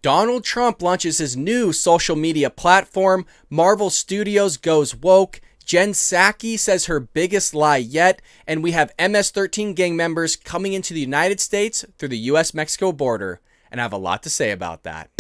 Donald Trump launches his new social media platform. Marvel Studios goes woke. Jen Psaki says her biggest lie yet. And we have MS-13 gang members coming into the United States through the U.S.-Mexico border. And I have a lot to say about that.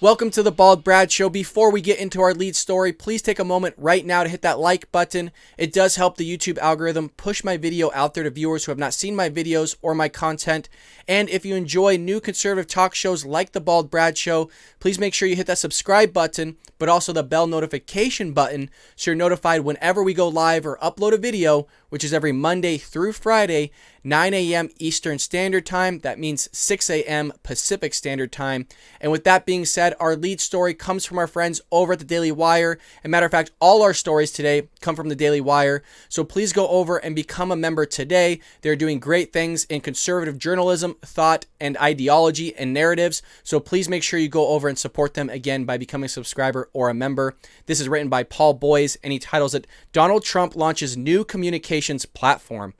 Welcome to the Bald Brad Show. Before we get into our lead story, please take a moment right now to hit that like button. It does help the YouTube algorithm push my video out there to viewers who have not seen my videos or my content. And if you enjoy new conservative talk shows like the Bald Brad Show, please make sure you hit that subscribe button, but also the bell notification button so you're notified whenever we go live or upload a video, which is every Monday through Friday, 9 a.m. Eastern Standard Time. That means 6 a.m. Pacific Standard Time. And with that being said, our lead story comes from our friends over at the Daily Wire. As a matter of fact, all our stories today come from the Daily Wire. So please go over and become a member today. They're doing great things in conservative journalism, thought, and ideology and narratives. So please make sure you go over and support them again by becoming a subscriber or a member. This is written by Paul Boyes, and he titles it, Donald Trump Launches New Communications Platform.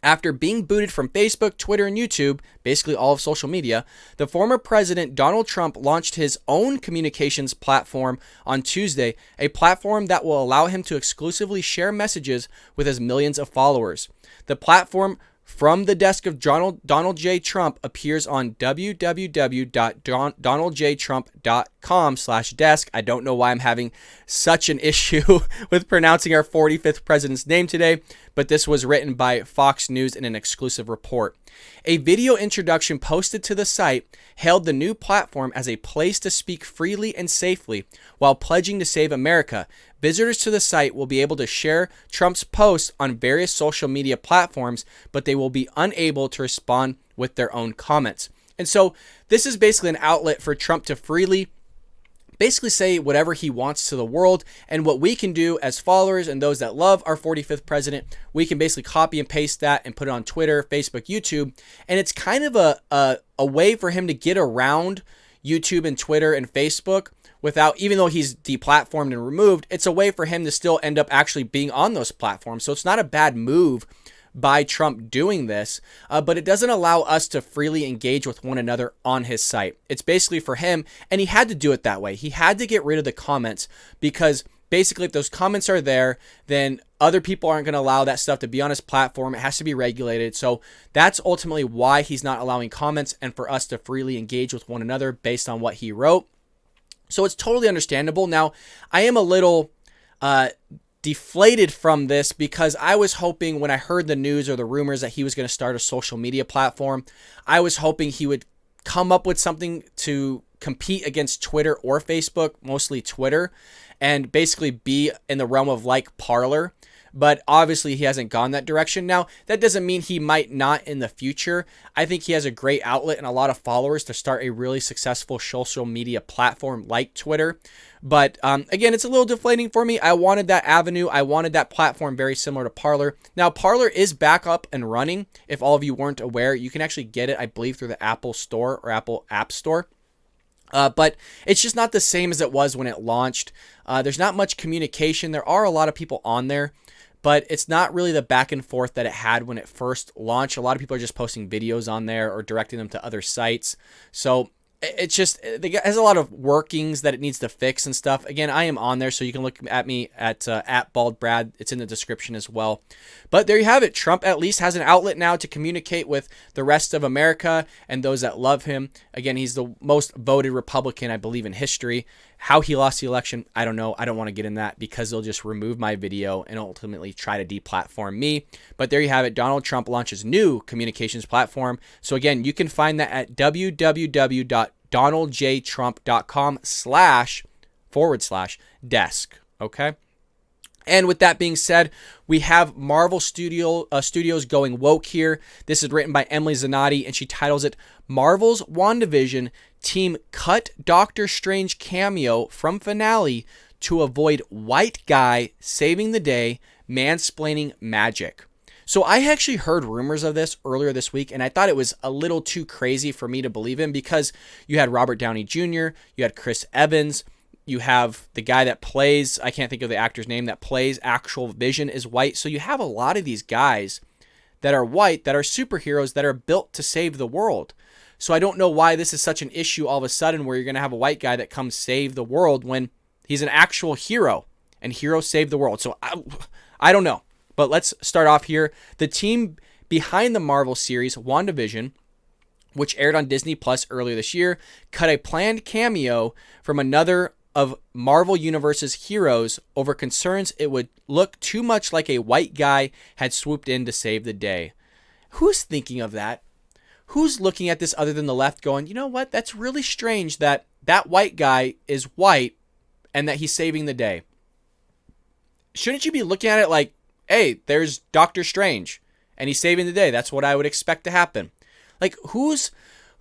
After being booted from Facebook, Twitter, and YouTube, basically all of social media, the former president Donald Trump launched his own communications platform on Tuesday, a platform that will allow him to exclusively share messages with his millions of followers. The platform From the Desk of Donald J. Trump appears on www.donaldjtrump.com/desk. I don't know why I'm having such an issue with pronouncing our 45th president's name today, but this was written by Fox News in an exclusive report. A video introduction posted to the site hailed the new platform as a place to speak freely and safely while pledging to save America. Visitors to the site will be able to share Trump's posts on various social media platforms, but they will be unable to respond with their own comments. And so this is basically an outlet for Trump to freely basically say whatever he wants to the world. And what we can do as followers and those that love our 45th president, we can basically copy and paste that and put it on Twitter, Facebook, YouTube. And it's kind of a way for him to get around YouTube and Twitter and Facebook without, even though he's deplatformed and removed, it's a way for him to still end up actually being on those platforms. So it's not a bad move by Trump doing this, but it doesn't allow us to freely engage with one another on his site. It's basically for him, and he had to do it that way. He had to get rid of the comments because basically if those comments are there, then other people aren't going to allow that stuff to be on his platform. It has to be regulated. So that's ultimately why he's not allowing comments and for us to freely engage with one another based on what he wrote. So it's totally understandable. Now, I am a little deflated from this because I was hoping when I heard the news or the rumors that he was going to start a social media platform, I was hoping he would come up with something to compete against Twitter or Facebook, mostly Twitter, and basically be in the realm of like Parler. But obviously he hasn't gone that direction. Now, that doesn't mean he might not in the future. I think he has a great outlet and a lot of followers to start a really successful social media platform like Twitter. But again, it's a little deflating for me. I wanted that avenue. I wanted that platform very similar to Parler. Now, Parler is back up and running. If all of you weren't aware, you can actually get it, I believe, through the Apple Store or Apple App Store. But it's just not the same as it was when it launched. There's not much communication. There are a lot of people on there, but it's not really the back and forth that it had when it first launched. A lot of people are just posting videos on there or directing them to other sites. So it's just, it has a lot of workings that it needs to fix and stuff. Again, I am on there, so you can look at me at Bald Brad. It's in the description as well. But there you have it. Trump at least has an outlet now to communicate with the rest of America and those that love him. Again, he's the most voted Republican, I believe, in history. How he lost the election, I don't know. I don't want to get in that because they'll just remove my video and ultimately try to deplatform me. But there you have it. Donald Trump launches new communications platform. So again, you can find that at www.donaldjtrump.com//desk. Okay. And with that being said, we have Marvel Studios going woke here. This is written by Emily Zanotti, and she titles it, Marvel's WandaVision team cut Doctor Strange cameo from finale to avoid white guy saving the day, mansplaining magic. So I actually heard rumors of this earlier this week, and I thought it was a little too crazy for me to believe in because you had Robert Downey Jr., you had Chris Evans, You have the guy that plays, I can't think of the actor's name, that plays actual Vision is white. So you have a lot of these guys that are white, that are superheroes, that are built to save the world. So I don't know why this is such an issue all of a sudden where you're going to have a white guy that comes save the world when he's an actual hero, and heroes save the world. So I don't know. But let's start off here. The team behind the Marvel series, WandaVision, which aired on Disney Plus earlier this year, cut a planned cameo from another of Marvel Universe's heroes over concerns it would look too much like a white guy had swooped in to save the day. Who's thinking of that? Who's looking at this other than the left going, you know what? That's really strange that that white guy is white and that he's saving the day. Shouldn't you be looking at it like, hey, there's Doctor Strange and he's saving the day. That's what I would expect to happen. Like, who's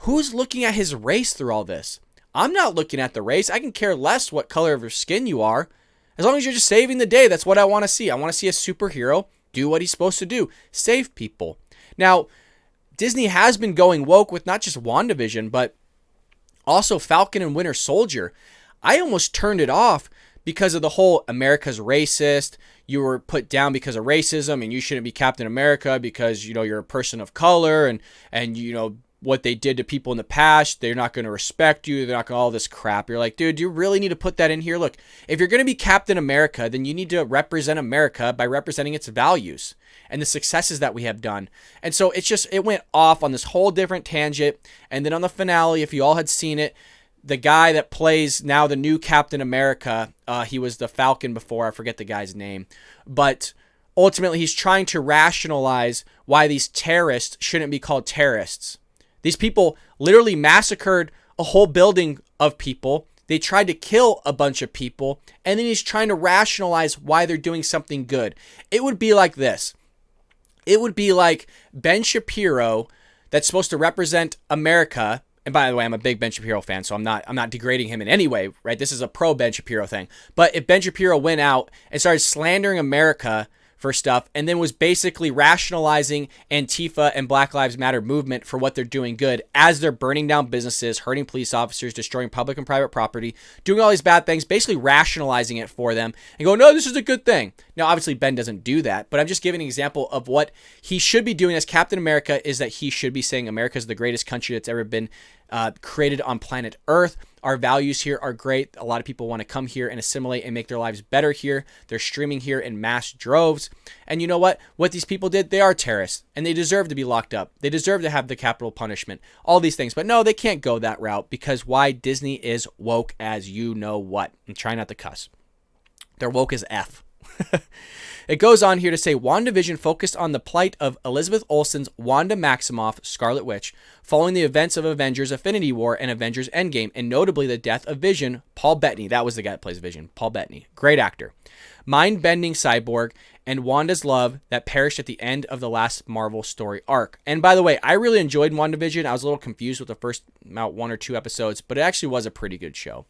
looking at his race through all this? I'm not looking at the race. I can care less what color of your skin you are. As long as you're just saving the day, that's what I want to see. I want to see a superhero do what he's supposed to do, save people. Now, Disney has been going woke with not just WandaVision, but also Falcon and Winter Soldier. I almost turned it off because of the whole America's racist. You were put down because of racism and you shouldn't be Captain America because, you know, you're a person of color and you know, what they did to people in the past, they're not going to respect you. They're not going to all this crap. You're like, dude, do you really need to put that in here? Look, if you're going to be Captain America, then you need to represent America by representing its values and the successes that we have done. And so it went off on this whole different tangent. And then on the finale, if you all had seen it, the guy that plays now the new Captain America, he was the Falcon before, I forget the guy's name, but ultimately he's trying to rationalize why these terrorists shouldn't be called terrorists. These people literally massacred a whole building of people. They tried to kill a bunch of people, and then he's trying to rationalize why they're doing something good. It would be like this. It would be like Ben Shapiro, that's supposed to represent America. And by the way, I'm a big Ben Shapiro fan, so I'm not degrading him in any way, right? This is a pro Ben Shapiro thing. But if Ben Shapiro went out and started slandering America for stuff and then was basically rationalizing Antifa and Black Lives Matter movement for what they're doing good as they're burning down businesses, hurting police officers, destroying public and private property, doing all these bad things, basically rationalizing it for them and go, no, this is a good thing. Now, obviously, Ben doesn't do that, but I'm just giving an example of what he should be doing as Captain America is that he should be saying America is the greatest country that's ever been created on planet Earth. Our values here are great. A lot of people want to come here and assimilate and make their lives better here. They're streaming here in mass droves. And you know what? What these people did, they are terrorists and they deserve to be locked up. They deserve to have the capital punishment, all these things. But no, they can't go that route because why? Disney is woke as you know what. And try not to cuss. They're woke as F. It goes on here to say WandaVision focused on the plight of Elizabeth Olsen's Wanda Maximoff, Scarlet Witch, following the events of Avengers Infinity War and Avengers Endgame, and notably the death of Vision, Paul Bettany. That was the guy that plays Vision, Paul Bettany. Great actor. Mind-bending cyborg, and Wanda's love that perished at the end of the last Marvel story arc. And by the way, I really enjoyed WandaVision. I was a little confused with the first about 1 or 2 episodes, but it actually was a pretty good show.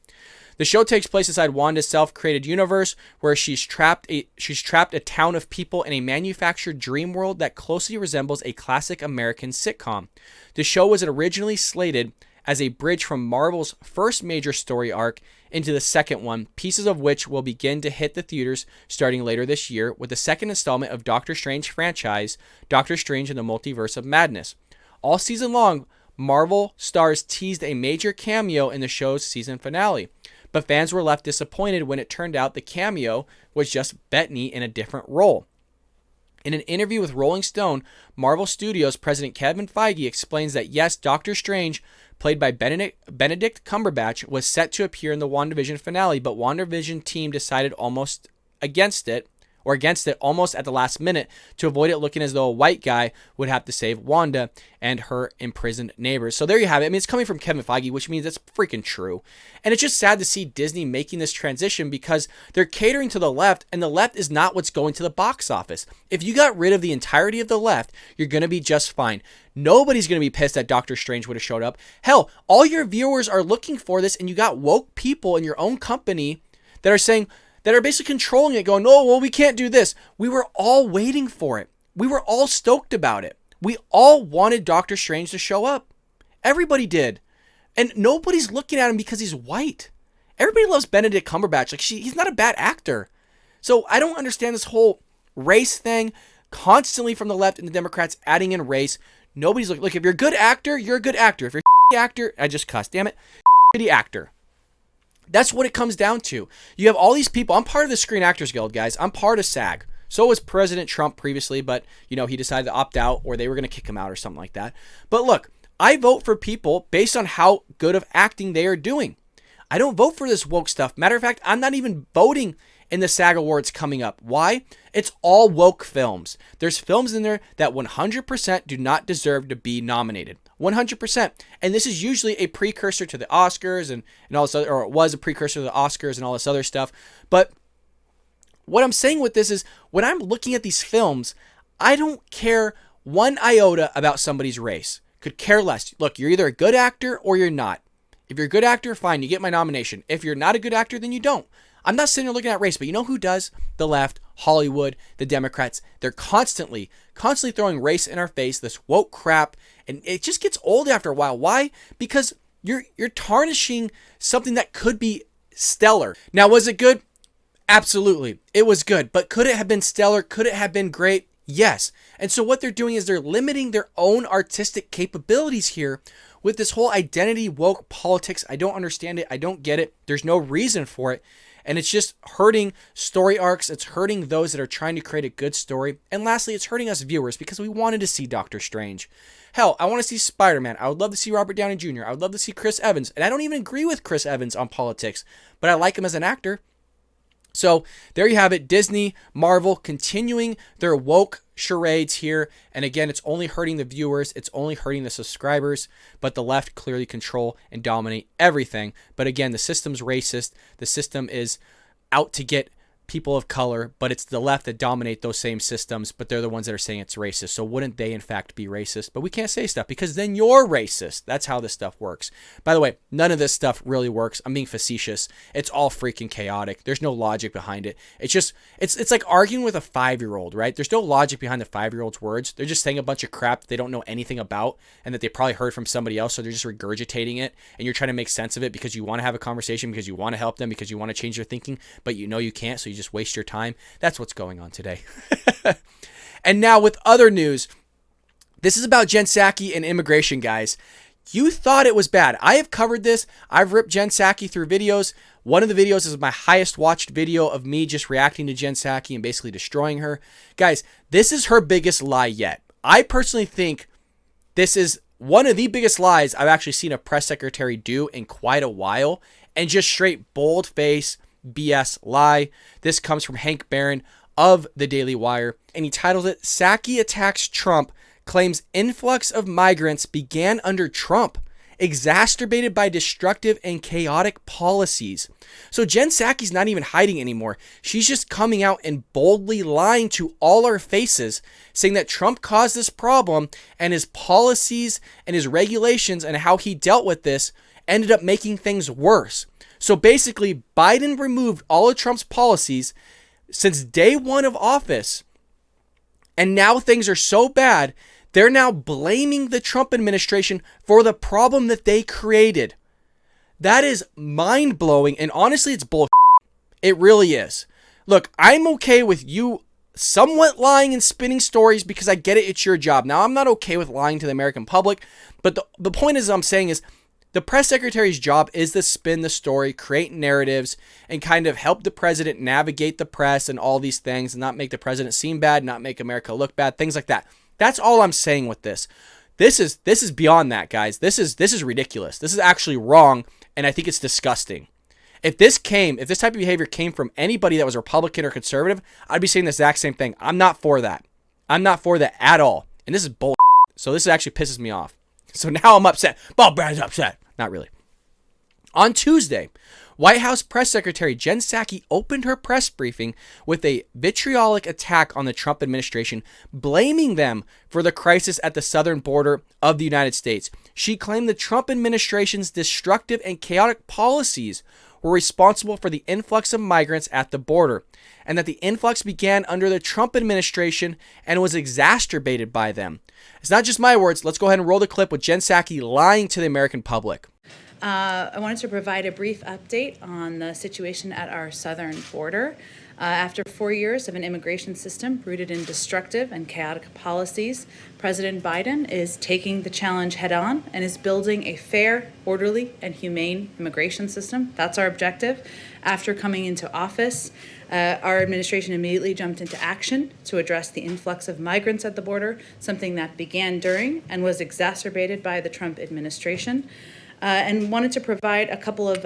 The show takes place inside Wanda's self-created universe where she's trapped a town of people in a manufactured dream world that closely resembles a classic American sitcom. The show was originally slated as a bridge from Marvel's first major story arc into the second one, pieces of which will begin to hit the theaters starting later this year with the second installment of Doctor Strange franchise, Doctor Strange in the Multiverse of Madness. All season long, Marvel stars teased a major cameo in the show's season finale. But fans were left disappointed when it turned out the cameo was just Bettany in a different role. In an interview with Rolling Stone, Marvel Studios president Kevin Feige explains that yes, Doctor Strange, played by Benedict Cumberbatch, was set to appear in the WandaVision finale, but WandaVision team decided against it almost at the last minute to avoid it looking as though a white guy would have to save Wanda and her imprisoned neighbors. So there you have it. I mean, it's coming from Kevin Feige, which means it's freaking true. And it's just sad to see Disney making this transition because they're catering to the left, and the left is not what's going to the box office. If you got rid of the entirety of the left, you're going to be just fine. Nobody's going to be pissed that Doctor Strange would have showed up. Hell, all your viewers are looking for this, and you got woke people in your own company that are basically controlling it, going, oh, well, we can't do this. We were all waiting for it. We were all stoked about it. We all wanted Doctor Strange to show up. Everybody did. And nobody's looking at him because he's white. Everybody loves Benedict Cumberbatch. Like, he's not a bad actor. So I don't understand this whole race thing constantly from the left and the Democrats adding in race. Nobody's like, look, if you're a good actor, you're a good actor. If you're a actor, I just cussed, damn it, shitty actor. That's what it comes down to. You have all these people. I'm part of the Screen Actors Guild, guys. I'm part of SAG. So was President Trump previously, but, you know, he decided to opt out, or they were going to kick him out or something like that. But look, I vote for people based on how good of acting they are doing. I don't vote for this woke stuff. Matter of fact, I'm not even voting in the SAG Awards coming up. Why? It's all woke films. There's films in there that 100% do not deserve to be nominated. 100%. And this is usually a precursor to the Oscars and all this other, or it was a precursor to the Oscars and all this other stuff. But what I'm saying with this is, when I'm looking at these films, I don't care one iota about somebody's race. Could care less. Look, you're either a good actor or you're not. If you're a good actor, fine, you get my nomination. If you're not a good actor, then you don't. I'm not sitting there looking at race, but you know who does? The left, Hollywood, the Democrats. They're constantly throwing race in our face, this woke crap, and it just gets old after a while. Why? Because you're tarnishing something that could be stellar. Now, was it good? Absolutely. It was good, but could it have been stellar? Could it have been great? Yes. And so what they're doing is they're limiting their own artistic capabilities here with this whole identity woke politics. I don't understand it. I don't get it. There's no reason for it. And it's just hurting story arcs. It's hurting those that are trying to create a good story. And lastly, it's hurting us viewers because we wanted to see Doctor Strange. Hell, I want to see Spider-Man. I would love to see Robert Downey Jr. I would love to see Chris Evans. And I don't even agree with Chris Evans on politics, but I like him as an actor. So there you have it. Disney, Marvel continuing their woke charades here. And again, it's only hurting the viewers. It's only hurting the subscribers. But the left clearly control and dominate everything. But again, the system's racist. The system is out to get people of color, but it's the left that dominate those same systems, but they're the ones that are saying it's racist. So wouldn't they in fact be racist? But we can't say stuff because then you're racist. That's how this stuff works. By the way, none of this stuff really works. I'm being facetious. It's all freaking chaotic. There's no logic behind it. It's just, it's like arguing with a 5-year-old, right? There's no logic behind the 5-year-old's words. They're just saying a bunch of crap that they don't know anything about and that they probably heard from somebody else. So they're just regurgitating it, and you're trying to make sense of it because you want to have a conversation, because you want to help them, because you want to change their thinking, but you know you can't. So you just waste your time. That's what's going on today. And now with other news, this is about Jen Psaki and immigration, guys. You thought it was bad. I have covered this. I've ripped Jen Psaki through videos. One of the videos is my highest watched video of me just reacting to Jen Psaki and basically destroying her. Guys, this is her biggest lie yet. I personally think this is one of the biggest lies I've actually seen a press secretary do in quite a while, and just straight bold-face BS lie. This comes from Hank Barron of the Daily Wire, and he titled it, "Psaki Attacks Trump, Claims Influx of Migrants Began Under Trump, Exacerbated by Destructive and Chaotic Policies." So Jen Psaki's not even hiding anymore. She's just coming out and boldly lying to all our faces, saying that Trump caused this problem and his policies and his regulations and how he dealt with this ended up making things worse. So basically, Biden removed all of Trump's policies since day one of office, and now things are so bad, they're now blaming the Trump administration for the problem that they created. That is mind-blowing, and honestly, it's bullshit. It really is. Look, I'm okay with you somewhat lying and spinning stories because I get it, it's your job. Now, I'm not okay with lying to the American public, but the point is, I'm saying is, the press secretary's job is to spin the story, create narratives, and kind of help the president navigate the press and all these things and not make the president seem bad, not make America look bad, things like that. That's all I'm saying with this. This is beyond that, guys. This is ridiculous. This is actually wrong, and I think it's disgusting. If this type of behavior came from anybody that was Republican or conservative, I'd be saying the exact same thing. I'm not for that. I'm not for that at all. And this is bull. So this actually pisses me off. So now I'm upset. Bob Brand's upset. Not really. On Tuesday, White House Press Secretary Jen Psaki opened her press briefing with a vitriolic attack on the Trump administration, blaming them for the crisis at the southern border of the United States. She claimed the Trump administration's destructive and chaotic policies were responsible for the influx of migrants at the border, and that the influx began under the Trump administration and was exacerbated by them. It's not just my words. Let's go ahead and roll the clip with Jen Psaki lying to the American public. I wanted to provide a brief update on the situation at our southern border. After 4 years of an immigration system rooted in destructive and chaotic policies, President Biden is taking the challenge head on and is building a fair, orderly, and humane immigration system. That's our objective. After coming into office, our administration immediately jumped into action to address the influx of migrants at the border, something that began during and was exacerbated by the Trump administration. And wanted to provide a couple of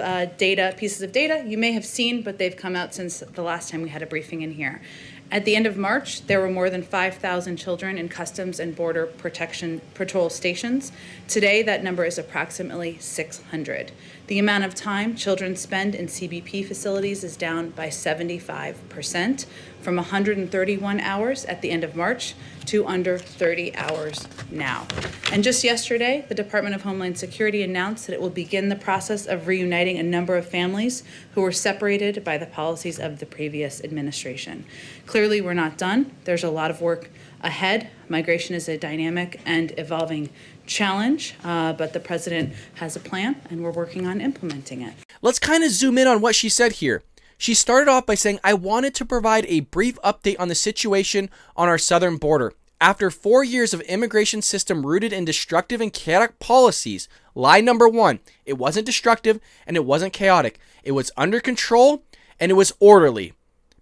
pieces of data you may have seen, but they've come out since the last time we had a briefing in here. At the end of March, there were more than 5,000 children in Customs and Border Protection Patrol stations. Today, that number is approximately 600. The amount of time children spend in CBP facilities is down by 75%, from 131 hours at the end of March to under 30 hours now. And just yesterday, the Department of Homeland Security announced that it will begin the process of reuniting a number of families who were separated by the policies of the previous administration. Clearly, we're not done. There's a lot of work ahead. Migration is a dynamic and evolving challenge, but the president has a plan and we're working on implementing it. Let's kind of zoom in on what she said here. She started off by saying, I wanted to provide a brief update on the situation on our southern border. After 4 years of immigration system rooted in destructive and chaotic policies, lie number one, it wasn't destructive and it wasn't chaotic. It was under control and it was orderly,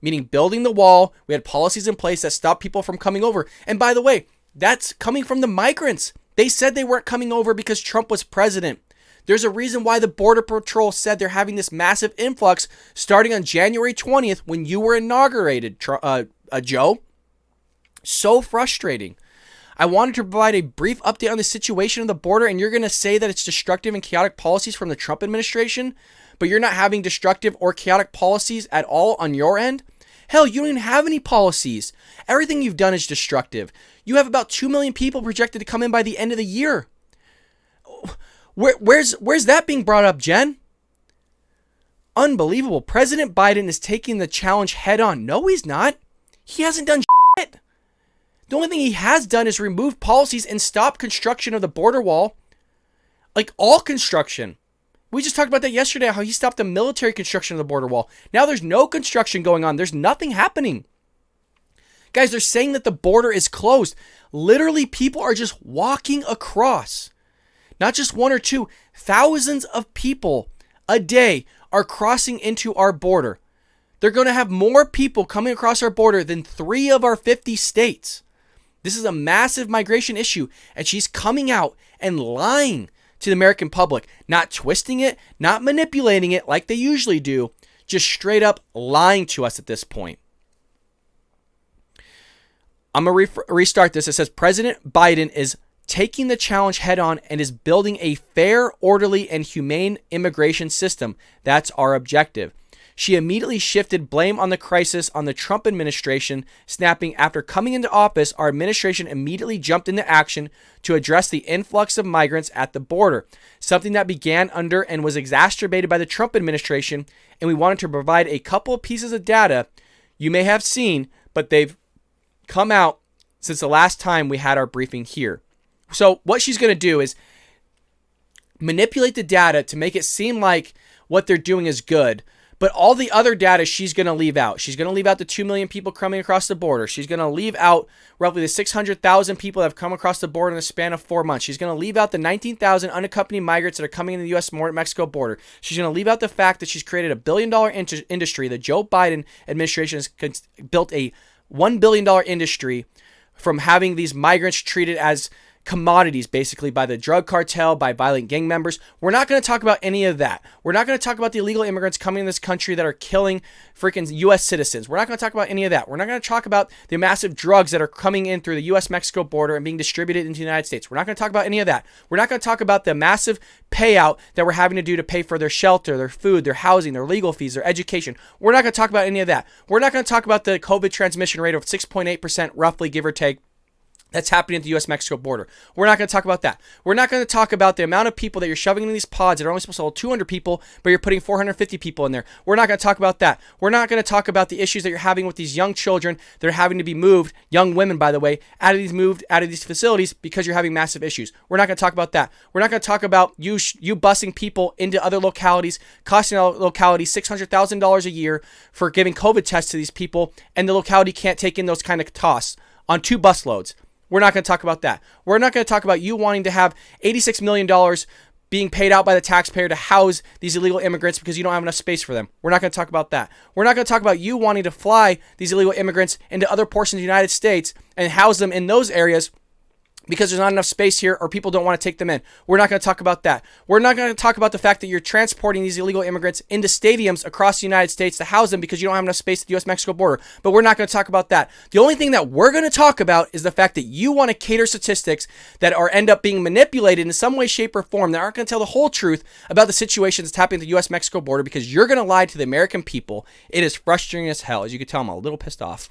meaning building the wall. We had policies in place that stopped people from coming over. And by the way, that's coming from the migrants. They said they weren't coming over because Trump was president. There's a reason why the Border Patrol said they're having this massive influx starting on January 20th when you were inaugurated, Joe. So frustrating. I wanted to provide a brief update on the situation of the border, and you're going to say that it's destructive and chaotic policies from the Trump administration, but you're not having destructive or chaotic policies at all on your end? Hell, you don't even have any policies. Everything you've done is destructive. You have about 2 million people projected to come in by the end of the year. Where's that being brought up, Jen? Unbelievable. President Biden is taking the challenge head on. No, he's not. He hasn't done shit. The only thing he has done is remove policies and stop construction of the border wall. Like all construction. We just talked about that yesterday, how he stopped the military construction of the border wall. Now there's no construction going on. There's nothing happening. Guys, they're saying that the border is closed. Literally, people are just walking across. Not just one or two, thousands of people a day are crossing into our border. They're going to have more people coming across our border than 3 of our 50 states. This is a massive migration issue, and she's coming out and lying to the American public, not twisting it, not manipulating it like they usually do, just straight up lying to us at this point. I'm going to restart this. It says President Biden is taking the challenge head on and is building a fair, orderly, and humane immigration system. That's our objective. She immediately shifted blame on the crisis on the Trump administration, snapping, after coming into office, our administration immediately jumped into action to address the influx of migrants at the border, something that began under and was exacerbated by the Trump administration, and we wanted to provide a couple of pieces of data you may have seen, but they've come out since the last time we had our briefing here. So what she's going to do is manipulate the data to make it seem like what they're doing is good, but all the other data she's going to leave out. She's going to leave out the 2 million people coming across the border. She's going to leave out roughly the 600,000 people that have come across the border in the span of 4 months. She's going to leave out the 19,000 unaccompanied migrants that are coming into the U.S.-Mexico border. She's going to leave out the fact that she's created a $1 billion industry. The Joe Biden administration has built a $1 billion industry from having these migrants treated as commodities, basically, by the drug cartel, by violent gang members. We're not going to talk about any of that. We're not going to talk about the illegal immigrants coming in this country that are killing freaking U.S. citizens. We're not going to talk about any of that. We're not going to talk about the massive drugs that are coming in through the U.S.-Mexico border and being distributed into the United States. We're not going to talk about any of that. We're not going to talk about the massive payout that we're having to do to pay for their shelter, their food, their housing, their legal fees, their education. We're not going to talk about any of that. We're not going to talk about the COVID transmission rate of 6.8%, roughly, give or take, that's happening at the U.S.-Mexico border. We're not going to talk about that. We're not going to talk about the amount of people that you're shoving in these pods that are only supposed to hold 200 people, but you're putting 450 people in there. We're not going to talk about that. We're not going to talk about the issues that you're having with these young children that are having to be moved, young women, by the way, out of these facilities because you're having massive issues. We're not going to talk about that. We're not going to talk about you busing people into other localities, costing a locality $600,000 a year for giving COVID tests to these people, and the locality can't take in those kind of costs on 2 bus loads. We're not going to talk about that. We're not going to talk about you wanting to have $86 million being paid out by the taxpayer to house these illegal immigrants because you don't have enough space for them. We're not going to talk about that. We're not going to talk about you wanting to fly these illegal immigrants into other portions of the United States and house them in those areas because there's not enough space here or people don't want to take them in. We're not going to talk about that. We're not going to talk about the fact that you're transporting these illegal immigrants into stadiums across the United States to house them because you don't have enough space at the U.S.-Mexico border. But we're not going to talk about that. The only thing that we're going to talk about is the fact that you want to cater statistics that end up being manipulated in some way, shape, or form that aren't going to tell the whole truth about the situations that's happening at the U.S.-Mexico border because you're going to lie to the American people. It is frustrating as hell. As you can tell, I'm a little pissed off.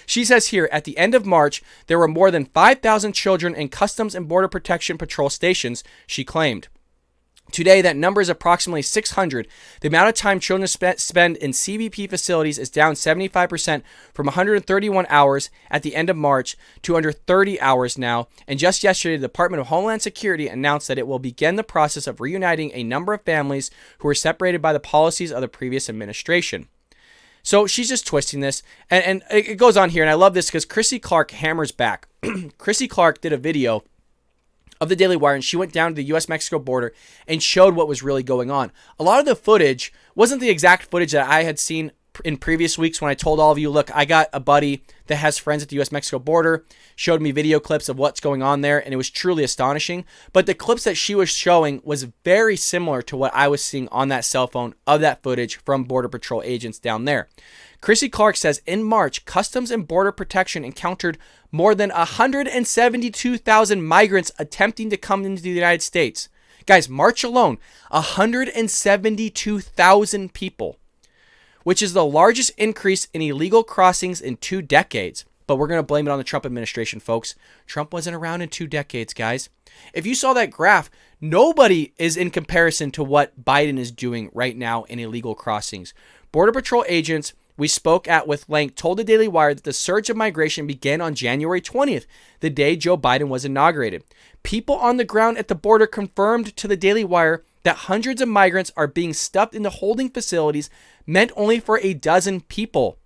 She says here, at the end of March, there were more than 5,000 children in Customs and Border Protection Patrol stations, she claimed. Today, that number is approximately 600. The amount of time children spend in CBP facilities is down 75% from 131 hours at the end of March to under 30 hours now. And just yesterday, the Department of Homeland Security announced that it will begin the process of reuniting a number of families who were separated by the policies of the previous administration. So she's just twisting this, and it goes on here, and I love this because Chrissy Clark hammers back. Chrissy Clark did a video of the Daily Wire, and she went down to the U.S.-Mexico border and showed what was really going on. A lot of the footage wasn't the exact footage that I had seen in previous weeks when I told all of you, look, I got a buddy that has friends at the U.S.-Mexico border, showed me video clips of what's going on there, and it was truly astonishing. But the clips that she was showing was very similar to what I was seeing on that cell phone of that footage from Border Patrol agents down there. Chrissy Clark says in March, Customs and Border Protection encountered more than 172,000 migrants attempting to come into the United States. Guys, March alone, 172,000 people, which is the largest increase in illegal crossings in 2 decades. But we're going to blame it on the Trump administration, folks. Trump wasn't around in 2 decades, guys. If you saw that graph, nobody is in comparison to what Biden is doing right now in illegal crossings. Border Patrol agents we spoke at with length told the Daily Wire that the surge of migration began on January 20th, the day Joe Biden was inaugurated. People on the ground at the border confirmed to the Daily Wire that hundreds of migrants are being stuffed into holding facilities meant only for a dozen people.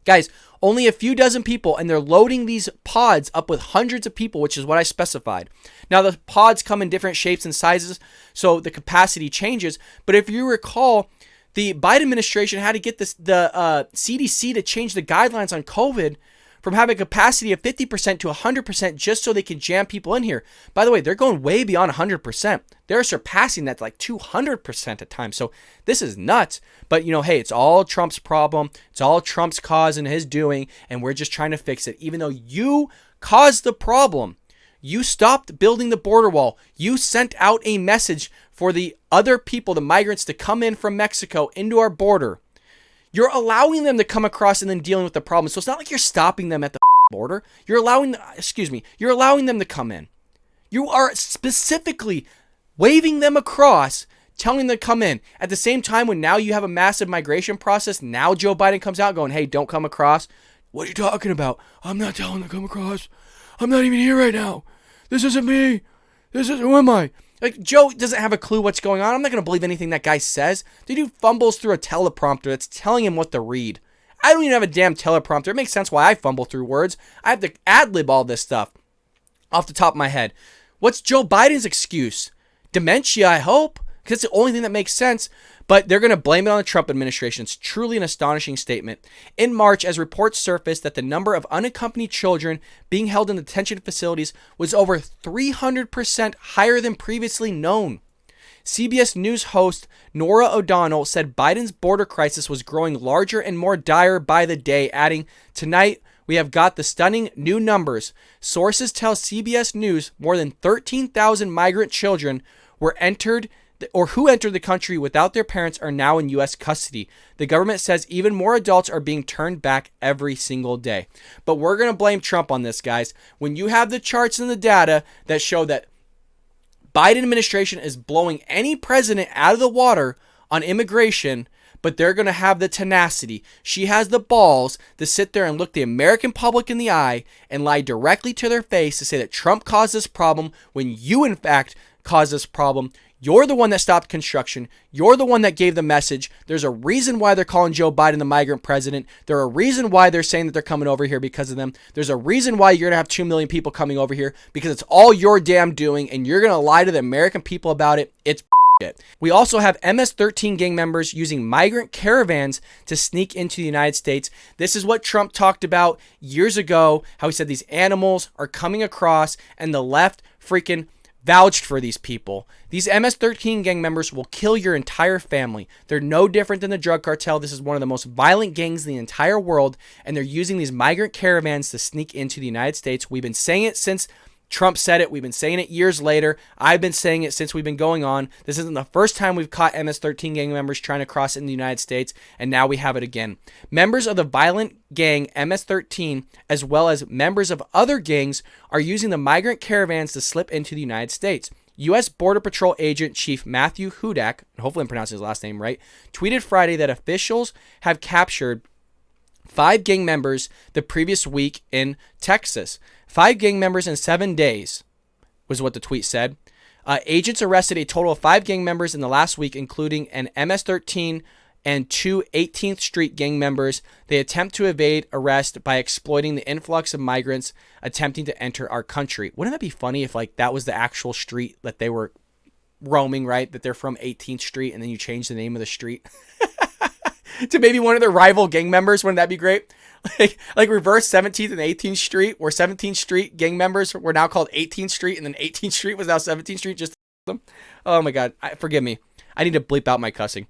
Guys, only a few dozen people, and they're loading these pods up with hundreds of people, which is what I specified. Now, the pods come in different shapes and sizes, so the capacity changes. But if you recall, the Biden administration had to get the CDC to change the guidelines on COVID from having a capacity of 50% to 100% just so they can jam people in here. By the way, they're going way beyond 100%. They're surpassing that like 200% at times. So this is nuts. But, hey, it's all Trump's problem. It's all Trump's cause and his doing, and we're just trying to fix it. Even though you caused the problem, you stopped building the border wall. You sent out a message for the other people, the migrants, to come in from Mexico into our border. You're allowing them to come across and then dealing with the problem. So it's not like you're stopping them at the border. You're allowing them to come in. You are specifically waving them across, telling them to come in. At the same time, when now you have a massive migration process, now Joe Biden comes out going, hey, don't come across. What are you talking about? I'm not telling them to come across. I'm not even here right now. This isn't me. Who am I? Like, Joe doesn't have a clue what's going on. I'm not going to believe anything that guy says. The dude fumbles through a teleprompter that's telling him what to read. I don't even have a damn teleprompter. It makes sense why I fumble through words. I have to ad-lib all this stuff off the top of my head. What's Joe Biden's excuse? Dementia, I hope, because it's the only thing that makes sense. But they're going to blame it on the Trump administration. It's truly an astonishing statement. In March, as reports surfaced that the number of unaccompanied children being held in detention facilities was over 300% higher than previously known. CBS News host Norah O'Donnell said Biden's border crisis was growing larger and more dire by the day, adding, "Tonight, we have got the stunning new numbers. Sources tell CBS News more than 13,000 migrant children were entered or who entered the country without their parents are now in U.S. custody. The government says even more adults are being turned back every single day. But we're going to blame Trump on this, guys. When you have the charts and the data that show that Biden administration is blowing any president out of the water on immigration, but they're going to have the tenacity. She has the balls to sit there and look the American public in the eye and lie directly to their face to say that Trump caused this problem when you, in fact, caused this problem. You're the one that stopped construction. You're the one that gave the message. There's a reason why they're calling Joe Biden the migrant president. There's a reason why they're saying that they're coming over here because of them. There's a reason why you're going to have 2 million people coming over here because it's all your damn doing, and you're going to lie to the American people about it. It's shit. We also have MS-13 gang members using migrant caravans to sneak into the United States. This is what Trump talked about years ago, how he said these animals are coming across, and the left freaking vouched for these people. These MS-13 gang members will kill your entire family. They're no different than the drug cartel. This is one of the most violent gangs in the entire world, and they're using these migrant caravans to sneak into the United States. We've been saying it since Trump said it. We've been saying it years later. I've been saying it since we've been going on. This isn't the first time we've caught MS-13 gang members trying to cross in the United States, and now we have it again. Members of the violent gang MS-13, as well as members of other gangs, are using the migrant caravans to slip into the United States. U.S. Border Patrol agent Chief Matthew Hudak, hopefully I'm pronouncing his last name right, tweeted Friday that officials have captured 5 gang members the previous week in Texas. 5 gang members in 7 days was what the tweet said. Agents arrested a total of 5 gang members in the last week, including an MS-13 and 2 18th Street gang members. They attempt to evade arrest by exploiting the influx of migrants attempting to enter our country. Wouldn't that be funny if that was the actual street that they were roaming, right? That they're from 18th Street and then you change the name of the street to maybe one of their rival gang members? Wouldn't that be great? Like reverse 17th and 18th Street, where 17th Street gang members were now called 18th Street, and then 18th Street was now 17th Street. Just them. Oh my God, forgive me. I need to bleep out my cussing.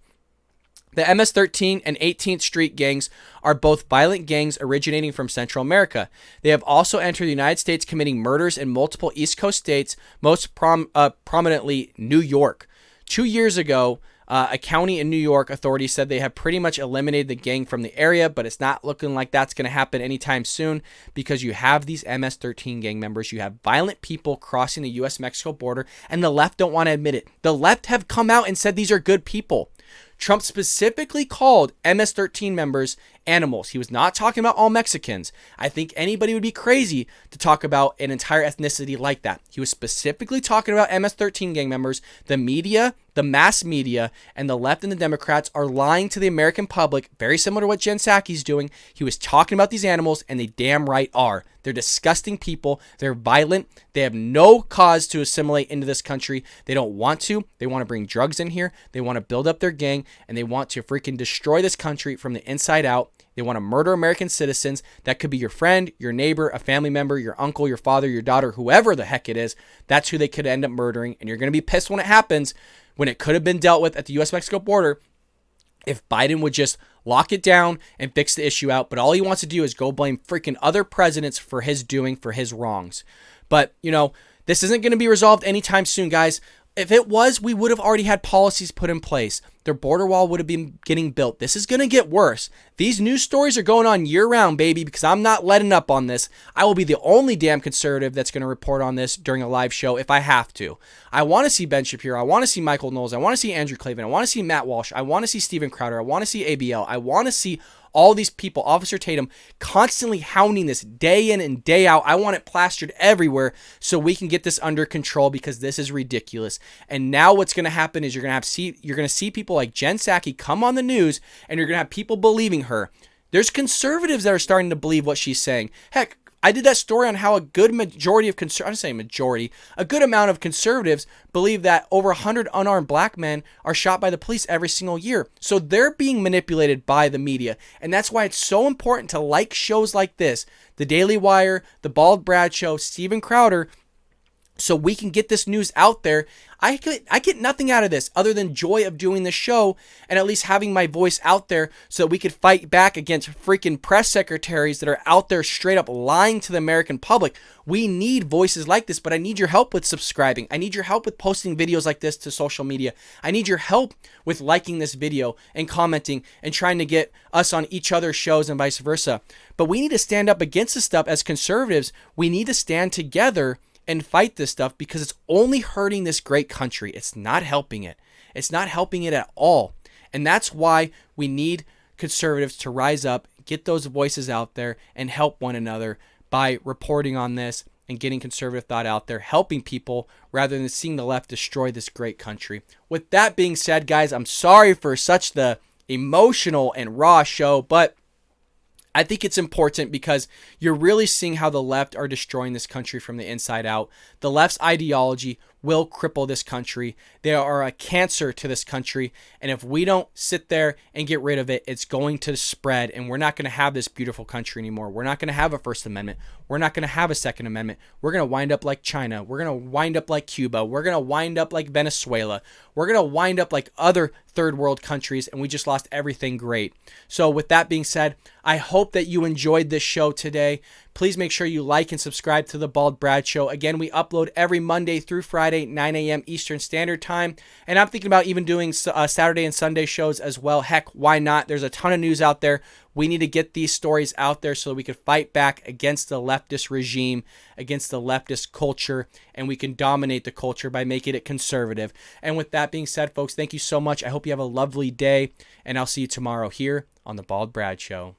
The MS-13 and 18th Street gangs are both violent gangs originating from Central America. They have also entered the United States, committing murders in multiple East Coast states, most prominently New York. 2 years ago, a county in New York authorities said they have pretty much eliminated the gang from the area, but it's not looking like that's going to happen anytime soon because you have these MS-13 gang members. You have violent people crossing the U.S.-Mexico border, and the left don't want to admit it. The left have come out and said these are good people. Trump specifically called MS-13 members animals. He was not talking about all Mexicans. I think anybody would be crazy to talk about an entire ethnicity like that. He was specifically talking about MS-13 gang members. The media, the mass media, and the left and the Democrats are lying to the American public, very similar to what Jen Psaki's doing. He was talking about these animals, and they damn right are. They're disgusting people. They're violent. They have no cause to assimilate into this country. They don't want to. They want to bring drugs in here. They want to build up their gang, and they want to freaking destroy this country from the inside out. They want to murder American citizens. That could be your friend, your neighbor, a family member, your uncle, your father, your daughter, whoever the heck it is. That's who they could end up murdering, and you're going to be pissed when it happens, when it could have been dealt with at the U.S.-Mexico border if Biden would just lock it down and fix the issue out. But all he wants to do is go blame freaking other presidents for his doing, for his wrongs. But, this isn't going to be resolved anytime soon, guys. If it was, we would have already had policies put in place. Their border wall would have been getting built. This is going to get worse. These news stories are going on year-round, baby, because I'm not letting up on this. I will be the only damn conservative that's going to report on this during a live show if I have to. I want to see Ben Shapiro. I want to see Michael Knowles. I want to see Andrew Klavan. I want to see Matt Walsh. I want to see Steven Crowder. I want to see ABL. I want to see all these people, Officer Tatum, constantly hounding this day in and day out. I want it plastered everywhere so we can get this under control because this is ridiculous. And now what's going to happen is you're going to see people like Jen Psaki come on the news, and you're going to have people believing her. There's conservatives that are starting to believe what she's saying. Heck, I did that story on how a good majority of a good amount of conservatives believe that over 100 unarmed black men are shot by the police every single year. So they're being manipulated by the media. And that's why it's so important to like shows like this, The Daily Wire, The Bald Brad Show, Steven Crowder, so we can get this news out there. I get nothing out of this other than joy of doing the show and at least having my voice out there so that we could fight back against freaking press secretaries that are out there straight up lying to the American public. We need voices like this, but I need your help with subscribing. I need your help with posting videos like this to social media. I need your help with liking this video and commenting and trying to get us on each other's shows and vice versa. But we need to stand up against this stuff as conservatives. We need to stand together and fight this stuff because it's only hurting this great country. It's not helping it. It's not helping it at all. And that's why we need conservatives to rise up, get those voices out there, and help one another by reporting on this and getting conservative thought out there, helping people rather than seeing the left destroy this great country. With that being said, guys, I'm sorry for such the emotional and raw show, but I think it's important because you're really seeing how the left are destroying this country from the inside out. The left's ideology will cripple this country. They are a cancer to this country. And if we don't sit there and get rid of it, it's going to spread. And we're not going to have this beautiful country anymore. We're not going to have a First Amendment. We're not going to have a Second Amendment. We're going to wind up like China. We're going to wind up like Cuba. We're going to wind up like Venezuela. We're going to wind up like other third world countries. And we just lost everything great. So with that being said, I hope that you enjoyed this show today. Please make sure you like and subscribe to The Bald Brad Show. Again, we upload every Monday through Friday, 9 a.m. Eastern Standard Time. And I'm thinking about even doing Saturday and Sunday shows as well. Heck, why not? There's a ton of news out there. We need to get these stories out there so that we can fight back against the leftist regime, against the leftist culture, and we can dominate the culture by making it conservative. And with that being said, folks, thank you so much. I hope you have a lovely day, and I'll see you tomorrow here on The Bald Brad Show.